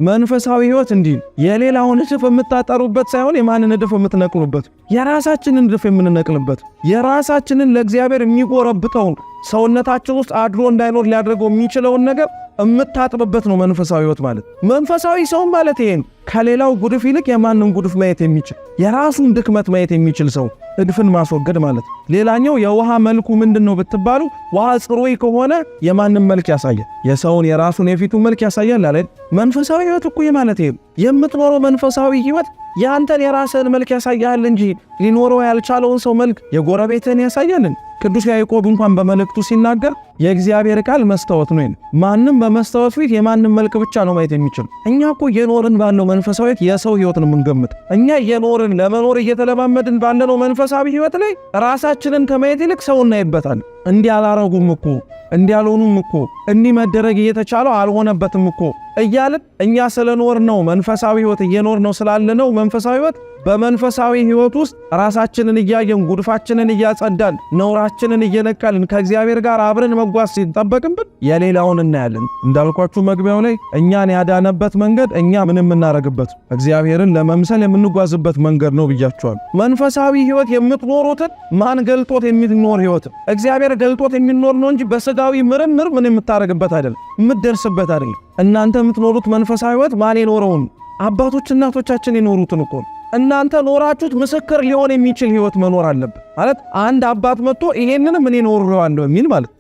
መንፈሳዊ ህይወት እንዲህ የሌላውን እድፍ የምታጠሩበት ሳይሆን የማንን እድፍ የምትነቅሉበት የራሳችንን እድፍ የምንነቅልበት የራሳችንን ለእግዚአብሔር የሚጎረብተውን ሰውነታችን ውስጥ አድሮ እንዳይኖር ሊያደርገው የሚችለውን ነገር እምታጥብበት ነው መንፈሳዊ ህይወት ማለት። መንፈሳዊ ሰው ማለት ይሄን ከሌላው ጉድፍ ይልቅ የማንን ጉድፍ ማየት የሚችል የራሱን ድክመት ማየት የሚችል ሰው እድፍን ማስወገድ ማለት። ሌላኛው የውሃ መልኩ ምንድነው ብትባሉ ውሃ ጽሩይ ከሆነ የማንን መልክ ያሳያል? የሰውን የራሱን የፊቱን መልክ ያሳያል አይደል? መንፈሳዊ ህይወት እኮ ማለት ይሄ የምትኖረው መንፈሳዊ ህይወት ያንተን የራስህን መልክ ያሳያል እንጂ ሊኖረው ያልቻለውን ሰው መልክ የጎረቤትህን ያሳያልን? ቅዱስ ያዕቆብ እንኳን በመልእክቱ ሲናገር የእግዚአብሔር ቃል መስታወት ነው። ማንም በመስታወት ፊት የማንም መልክ ብቻ ነው ማየት የሚችል። እኛ እኮ የኖርን ባለው መንፈሳዊ የሰው ህይወት ነው የምንገምት። እኛ የኖርን ለመኖር እየተለማመድን ባለነው መንፈሳዊ ህይወት ላይ ራሳችንን ከማየት ይልቅ ሰው እናይበታል። እንዲህ አላረጉም እኮ እንዲህ አልሆኑም እኮ እንዲህ መደረግ እየተቻለው አልሆነበትም እኮ እያልን እኛ ስለኖር ነው መንፈሳዊ ህይወት እየኖር ነው ስላለነው መንፈሳዊ ህይወት በመንፈሳዊ ህይወት ውስጥ ራሳችንን እያየን ጉድፋችንን እያጸዳን ነውራችንን እየነቀልን ከእግዚአብሔር ጋር አብረን መጓዝ ሲጠበቅብን የሌላውን እናያለን። እንዳልኳችሁ መግቢያው ላይ እኛን ያዳነበት መንገድ እኛ ምንም እናረግበት እግዚአብሔርን ለመምሰል የምንጓዝበት መንገድ ነው ብያችኋል። መንፈሳዊ ህይወት የምትኖሩትን ማን ገልጦት የሚኖር ህይወት እግዚአብሔር ገልጦት የሚኖር ነው እንጂ በስጋዊ ምርምር ምን የምታረግበት አይደለም፣ የምትደርስበት አይደለም። እናንተ የምትኖሩት መንፈሳዊ ህይወት ማን የኖረውን አባቶች እናቶቻችን የኖሩትን እኮ እናንተ ኖራችሁት ምስክር ሊሆን የሚችል ህይወት መኖር አለበት ማለት። አንድ አባት መጥቶ ይሄንንም እኔ ኖሬዋለሁ የሚል ማለት